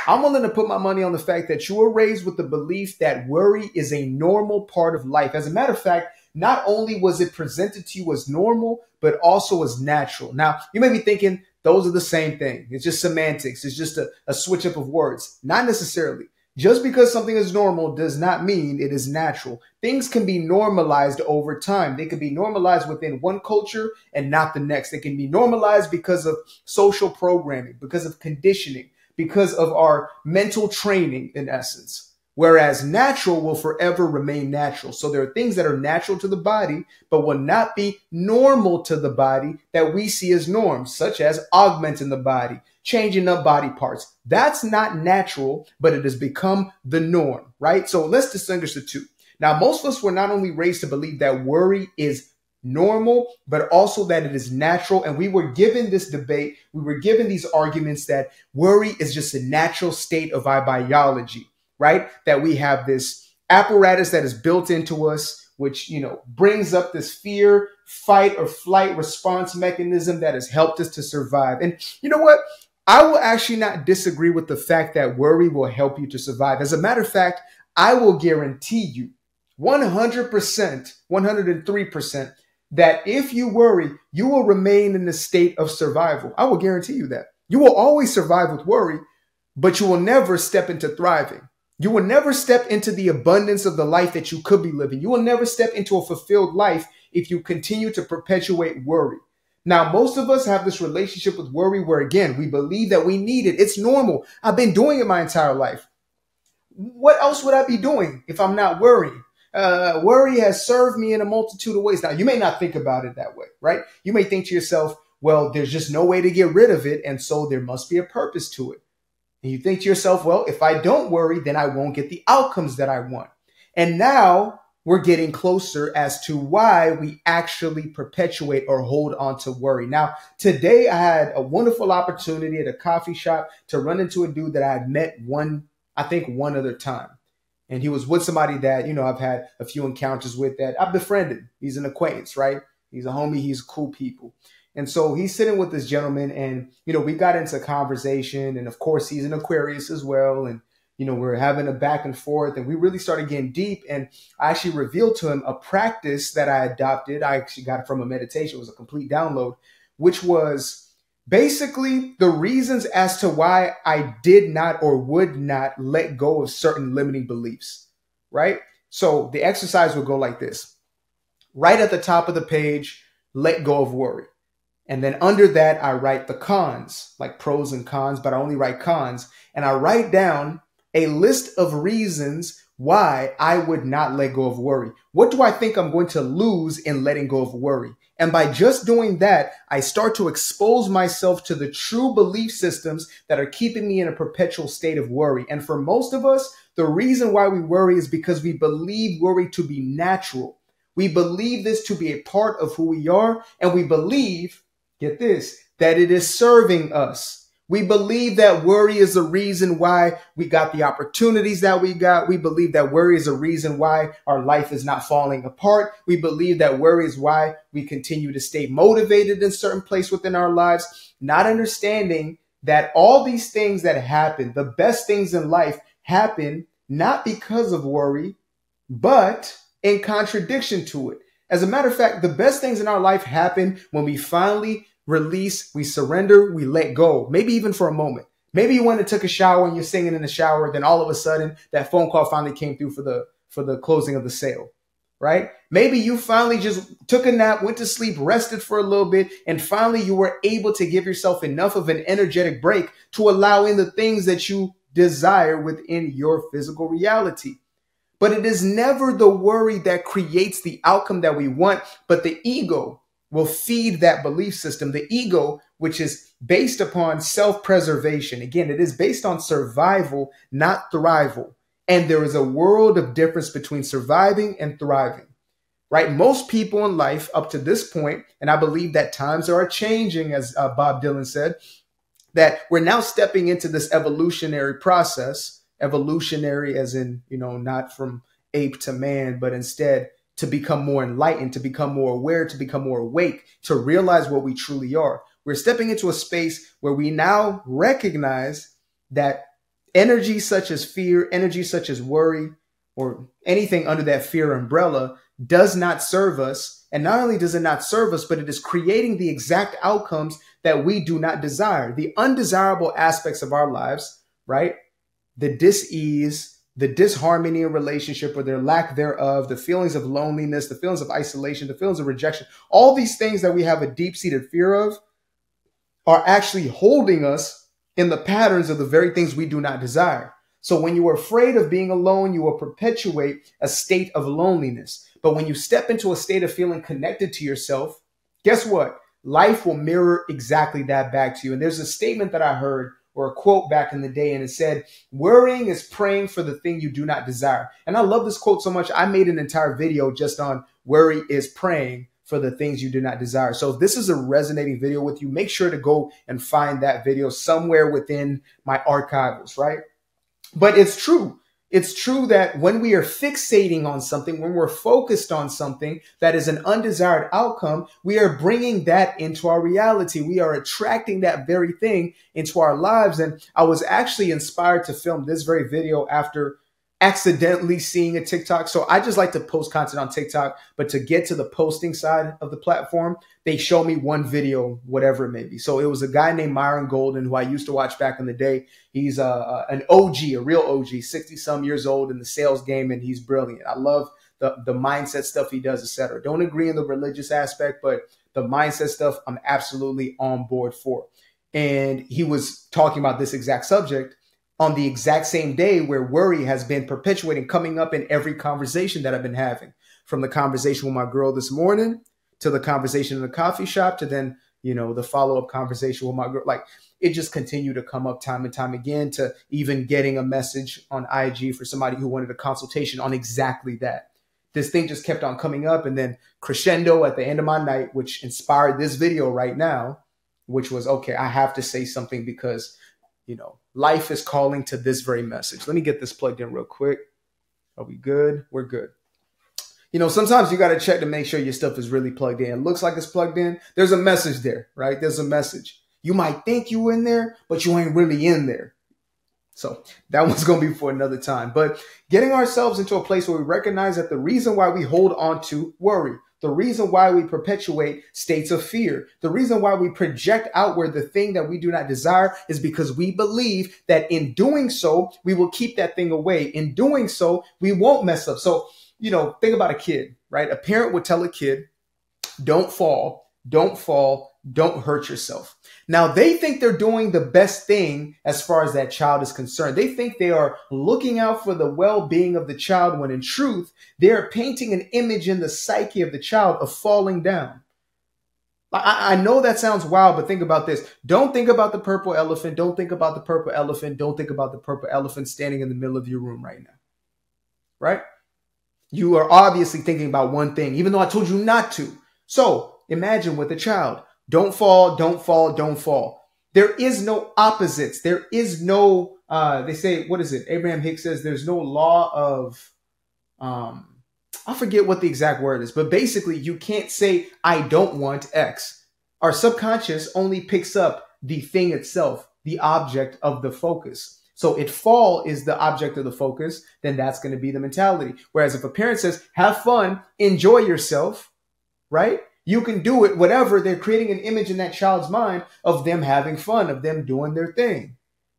I'm willing to put my money on the fact that you were raised with the belief that worry is a normal part of life. As a matter of fact, not only was it presented to you as normal, but also as natural. Now, you may be thinking those are the same thing. It's just semantics. It's just a switch up of words. Not necessarily. Just because something is normal does not mean it is natural. Things can be normalized over time. They can be normalized within one culture and not the next. They can be normalized because of social programming, because of conditioning, because of our mental training, in essence. Whereas natural will forever remain natural. So there are things that are natural to the body, but will not be normal to the body that we see as norms, such as augmenting the body, changing up body parts. That's not natural, but it has become the norm, right? So let's distinguish the two. Now, most of us were not only raised to believe that worry is normal, but also that it is natural. And we were given this debate. We were given these arguments that worry is just a natural state of our biology, right? That we have this apparatus that is built into us, which, brings up this fear, fight or flight response mechanism that has helped us to survive. And you know what? I will actually not disagree with the fact that worry will help you to survive. As a matter of fact, I will guarantee you 100%, 103%, that if you worry, you will remain in the state of survival. I will guarantee you that. You will always survive with worry, but you will never step into thriving. You will never step into the abundance of the life that you could be living. You will never step into a fulfilled life if you continue to perpetuate worry. Now, most of us have this relationship with worry where, again, we believe that we need it. It's normal. I've been doing it my entire life. What else would I be doing if I'm not worrying? Worry has served me in a multitude of ways. Now, you may not think about it that way, right? You may think to yourself, well, there's just no way to get rid of it, and so there must be a purpose to it. And you think to yourself, well, if I don't worry, then I won't get the outcomes that I want. And now we're getting closer as to why we actually perpetuate or hold on to worry. Now, today I had a wonderful opportunity at a coffee shop to run into a dude that I had met one other time. And he was with somebody that, I've had a few encounters with that I've befriended. He's an acquaintance, right? He's a homie. He's cool people. And so he's sitting with this gentleman and, we got into conversation, and of course he's an Aquarius as well. And, we're having a back and forth, and we really started getting deep. And I actually revealed to him a practice that I adopted. I actually got it from a meditation. It was a complete download, which was basically the reasons as to why I did not or would not let go of certain limiting beliefs, right? So the exercise would go like this. Right at the top of the page, let go of worry. And then under that, I write the cons, like pros and cons, but I only write cons. And I write down a list of reasons why I would not let go of worry. What do I think I'm going to lose in letting go of worry? And by just doing that, I start to expose myself to the true belief systems that are keeping me in a perpetual state of worry. And for most of us, the reason why we worry is because we believe worry to be natural. We believe this to be a part of who we are, and we believe, get this, that it is serving us. We believe that worry is the reason why we got the opportunities that we got. We believe that worry is a reason why our life is not falling apart. We believe that worry is why we continue to stay motivated in certain place within our lives, not understanding that all these things that happen, the best things in life, happen not because of worry, but in contradiction to it. As a matter of fact, the best things in our life happen when we finally release, we surrender, we let go, maybe even for a moment. Maybe you went and took a shower and you're singing in the shower, then all of a sudden that phone call finally came through for the closing of the sale, right? Maybe you finally just took a nap, went to sleep, rested for a little bit, and finally you were able to give yourself enough of an energetic break to allow in the things that you desire within your physical reality. But it is never the worry that creates the outcome that we want, but the ego will feed that belief system. The ego, which is based upon self-preservation. Again, it is based on survival, not thrival. And there is a world of difference between surviving and thriving, right? Most people in life up to this point, and I believe that times are changing, as Bob Dylan said, that we're now stepping into this evolutionary process, evolutionary as in, not from ape to man, but instead to become more enlightened, to become more aware, to become more awake, to realize what we truly are. We're stepping into a space where we now recognize that Energy such as fear, energy such as worry, or anything under that fear umbrella does not serve us. And not only does it not serve us, but it is creating the exact outcomes that we do not desire. The undesirable aspects of our lives, right? The dis-ease, the disharmony in relationship or their lack thereof, the feelings of loneliness, the feelings of isolation, the feelings of rejection, all these things that we have a deep-seated fear of are actually holding us in the patterns of the very things we do not desire. So when you are afraid of being alone, you will perpetuate a state of loneliness. But when you step into a state of feeling connected to yourself, guess what? Life will mirror exactly that back to you. And there's a statement that I heard or a quote back in the day, and it said, worrying is praying for the thing you do not desire. And I love this quote so much, I made an entire video just on worry is praying for the things you do not desire. So if this is a resonating video with you, make sure to go and find that video somewhere within my archives, right? But it's true. It's true that when we are fixating on something, when we're focused on something that is an undesired outcome, we are bringing that into our reality. We are attracting that very thing into our lives. And I was actually inspired to film this very video after accidentally seeing a TikTok. So I just like to post content on TikTok, but to get to the posting side of the platform, they show me one video, whatever it may be. So it was a guy named Myron Golden, who I used to watch back in the day. He's an OG, a real OG, 60 some years old in the sales game. And he's brilliant. I love the mindset stuff he does, etc. Don't agree in the religious aspect, but the mindset stuff I'm absolutely on board for. And he was talking about this exact subject on the exact same day where worry has been perpetuating, coming up in every conversation that I've been having, from the conversation with my girl this morning to the conversation in the coffee shop to then, the follow-up conversation with my girl. Like, it just continued to come up time and time again, to even getting a message on IG for somebody who wanted a consultation on exactly that. This thing just kept on coming up, and then crescendo at the end of my night, which inspired this video right now, which was, okay, I have to say something because life is calling to this very message. Let me get this plugged in real quick. Are we good? We're good. Sometimes you got to check to make sure your stuff is really plugged in. It looks like it's plugged in. There's a message there, right? There's a message. You might think you in there, but you ain't really in there. So that one's going to be for another time. But getting ourselves into a place where we recognize that the reason why we hold on to worry, the reason why we perpetuate states of fear, the reason why we project outward the thing that we do not desire is because we believe that in doing so, we will keep that thing away. In doing so, we won't mess up. So, think about a kid, right? A parent would tell a kid, don't fall, don't hurt yourself. Now, they think they're doing the best thing as far as that child is concerned. They think they are looking out for the well-being of the child, when in truth, they're painting an image in the psyche of the child of falling down. I know that sounds wild, but think about this. Don't think about the purple elephant. Don't think about the purple elephant. Don't think about the purple elephant standing in the middle of your room right now, right? You are obviously thinking about one thing, even though I told you not to. So imagine with a child. Don't fall, don't fall, don't fall. There is no opposites. There is no, they say, what is it? Abraham Hicks says there's no law of, I forget what the exact word is, but basically you can't say, I don't want X. Our subconscious only picks up the thing itself, the object of the focus. So if fall is the object of the focus, then that's going to be the mentality. Whereas if a parent says, have fun, enjoy yourself, right? You can do it, whatever. They're creating an image in that child's mind of them having fun, of them doing their thing.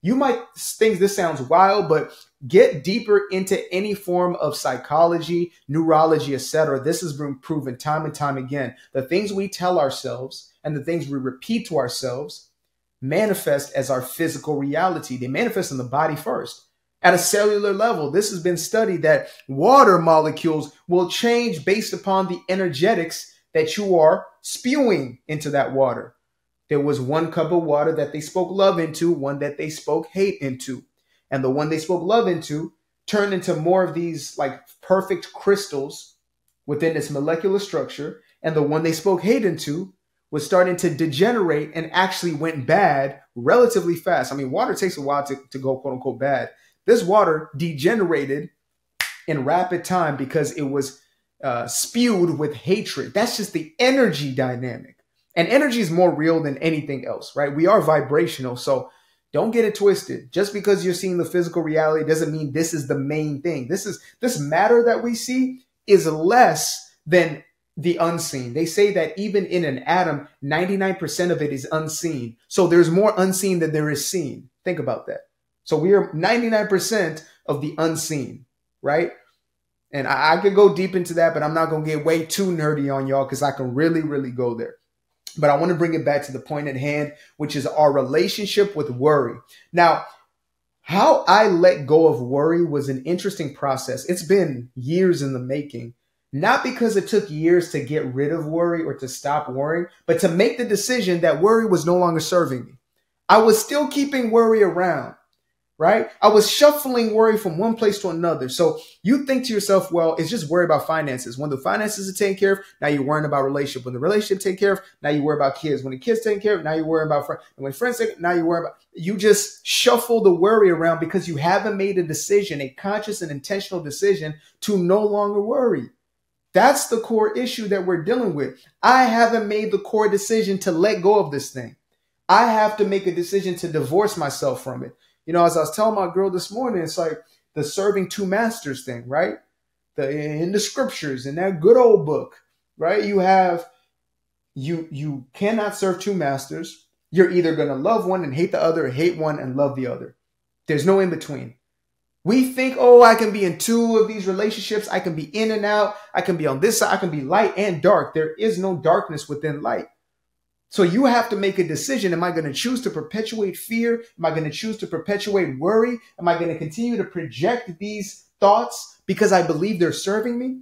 You might think this sounds wild, but get deeper into any form of psychology, neurology, etc. This has been proven time and time again. The things we tell ourselves and the things we repeat to ourselves manifest as our physical reality. They manifest in the body first. At a cellular level, this has been studied that water molecules will change based upon the energetics that you are spewing into that water. There was one cup of water that they spoke love into, one that they spoke hate into. And the one they spoke love into turned into more of these like perfect crystals within its molecular structure. And the one they spoke hate into was starting to degenerate and actually went bad relatively fast. I mean, water takes a while to go quote unquote bad. This water degenerated in rapid time because it was spewed with hatred. That's just the energy dynamic. And energy is more real than anything else, right? We are vibrational. So, Don't get it twisted. Just because you're seeing the physical reality doesn't mean this is the main thing. This matter that we see is less than the unseen. They say that even in an atom, 99% of it is unseen. So there's more unseen than there is seen. Think about that. So we are 99% of the unseen, right? And I could go deep into that, but I'm not going to get way too nerdy on y'all because I can really, really go there. But I want to bring it back to the point at hand, which is our relationship with worry. Now, how I let go of worry was an interesting process. It's been years in the making, not because it took years to get rid of worry or to stop worrying, but to make the decision that worry was no longer serving me. I was still keeping worry around, right? I was shuffling worry from one place to another. So you think to yourself, well, it's just worry about finances. When the finances are taken care of, now you're worrying about relationship. When the relationship taken care of, now you worry about kids. When the kids taken care of, now you worry about friends. And when friends take, now you worry about, you just shuffle the worry around because you haven't made a decision, a conscious and intentional decision to no longer worry. That's the core issue that we're dealing with. I haven't made the core decision to let go of this thing. I have to make a decision to divorce myself from it. You know, as I was telling my girl this morning, it's like the serving two masters thing, right? In the scriptures, in that good old book, right? You have, you cannot serve two masters. You're either going to love one and hate the other, or hate one and love the other. There's no in between. We think, oh, I can be in two of these relationships. I can be in and out. I can be on this side. I can be light and dark. There is no darkness within light. So you have to make a decision. Am I going to choose to perpetuate fear? Am I going to choose to perpetuate worry? Am I going to continue to project these thoughts because I believe they're serving me?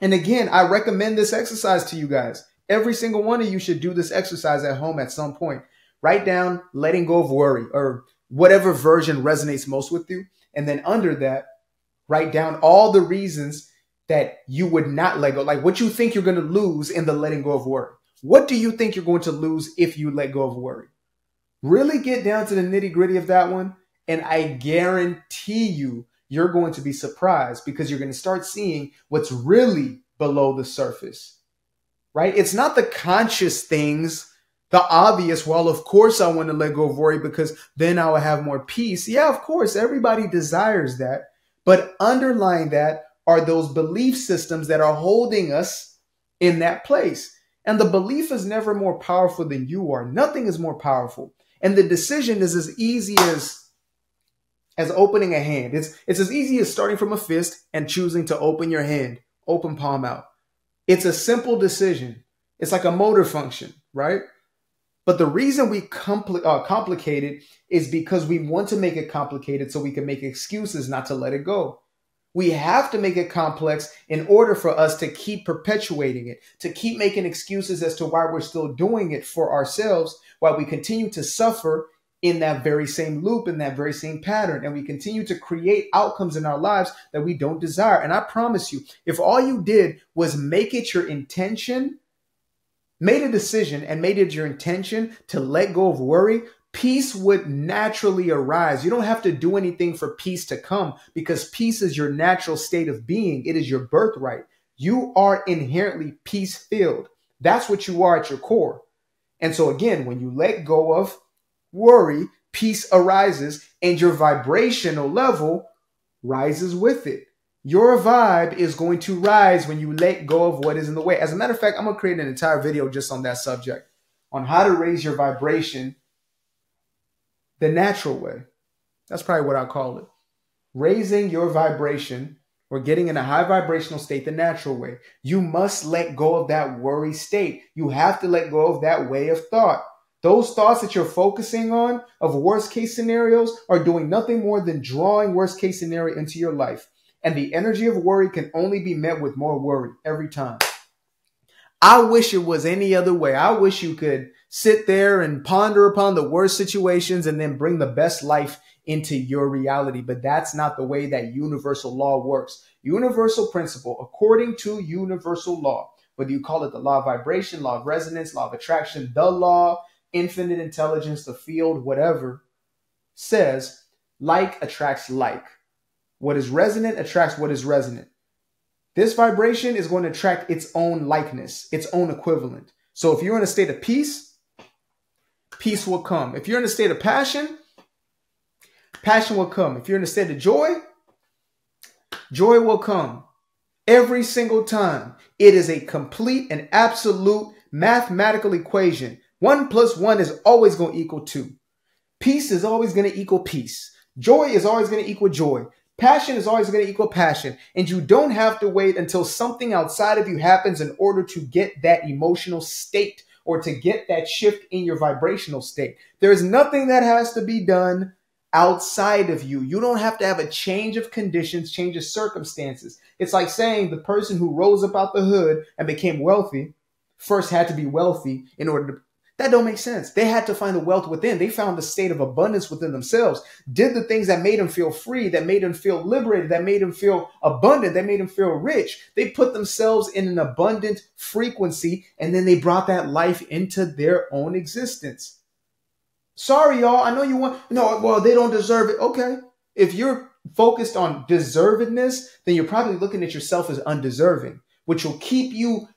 And again, I recommend this exercise to you guys. Every single one of you should do this exercise at home at some point. Write down letting go of worry or whatever version resonates most with you. And then under that, write down all the reasons that you would not let go, like what you think you're going to lose in the letting go of worry. What do you think you're going to lose if you let go of worry? Really get down to the nitty gritty of that one. And I guarantee you're going to be surprised because you're going to start seeing what's really below the surface, right? It's not the conscious things, the obvious. Well, of course I want to let go of worry because then I will have more peace. Yeah, of course, everybody desires that. But underlying that are those belief systems that are holding us in that place. And the belief is never more powerful than you are. Nothing is more powerful. And the decision is as easy as opening a hand. It's as easy as starting from a fist and choosing to open your hand, open palm out. It's a simple decision. It's like a motor function, right? But the reason we complicate it is because we want to make it complicated so we can make excuses not to let it go. We have to make it complex in order for us to keep perpetuating it, to keep making excuses as to why we're still doing it for ourselves while we continue to suffer in that very same loop, in that very same pattern. And we continue to create outcomes in our lives that we don't desire. And I promise you, if all you did was make it your intention, made a decision and made it your intention to let go of worry, peace would naturally arise. You don't have to do anything for peace to come because peace is your natural state of being. It is your birthright. You are inherently peace-filled. That's what you are at your core. And so again, when you let go of worry, peace arises and your vibrational level rises with it. Your vibe is going to rise when you let go of what is in the way. As a matter of fact, I'm going to create an entire video just on that subject, on how to raise your vibration the natural way. That's probably what I call it. Raising your vibration or getting in a high vibrational state the natural way. You must let go of that worry state. You have to let go of that way of thought. Those thoughts that you're focusing on of worst case scenarios are doing nothing more than drawing worst case scenario into your life. And the energy of worry can only be met with more worry every time. I wish it was any other way. I wish you could sit there and ponder upon the worst situations and then bring the best life into your reality. But that's not the way that universal law works. Universal principle, according to universal law, whether you call it the law of vibration, law of resonance, law of attraction, the law, infinite intelligence, the field, whatever, says like attracts like. What is resonant attracts what is resonant. This vibration is going to attract its own likeness, its own equivalent. So if you're in a state of peace, peace will come. If you're in a state of passion, passion will come. If you're in a state of joy, joy will come. Every single time. It is a complete and absolute mathematical equation. 1 + 1 is always going to equal 2. Peace is always going to equal peace. Joy is always going to equal joy. Passion is always going to equal passion. And you don't have to wait until something outside of you happens in order to get that emotional state or to get that shift in your vibrational state. There is nothing that has to be done outside of you. You don't have to have a change of conditions, change of circumstances. It's like saying the person who rose up out the hood and became wealthy first had to be wealthy in order to. That don't make sense. They had to find the wealth within. They found the state of abundance within themselves, did the things that made them feel free, that made them feel liberated, that made them feel abundant, that made them feel rich. They put themselves in an abundant frequency, and then they brought that life into their own existence. Sorry, y'all. I know you want, no, well, they don't deserve it. Okay. If you're focused on deservedness, then you're probably looking at yourself as undeserving, which will keep you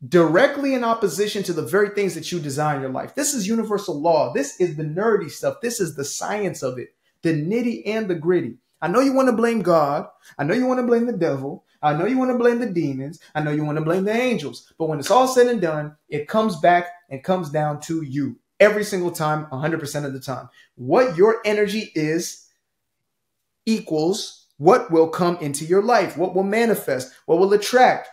directly in opposition to the very things that you desire in your life. This is universal law. This is the nerdy stuff. This is the science of it, the nitty and the gritty. I know you want to blame God. I know you want to blame the devil. I know you want to blame the demons. I know you want to blame the angels. But when it's all said and done, it comes back and comes down to you every single time, 100% of the time. What your energy is equals what will come into your life, what will manifest, what will attract.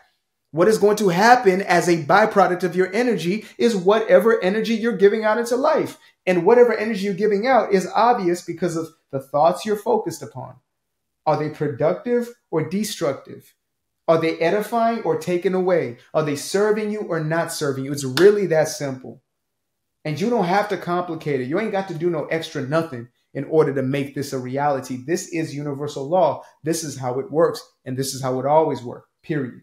What is going to happen as a byproduct of your energy is whatever energy you're giving out into life. And whatever energy you're giving out is obvious because of the thoughts you're focused upon. Are they productive or destructive? Are they edifying or taken away? Are they serving you or not serving you? It's really that simple. And you don't have to complicate it. You ain't got to do no extra nothing in order to make this a reality. This is universal law. This is how it works. And this is how it always worked, period.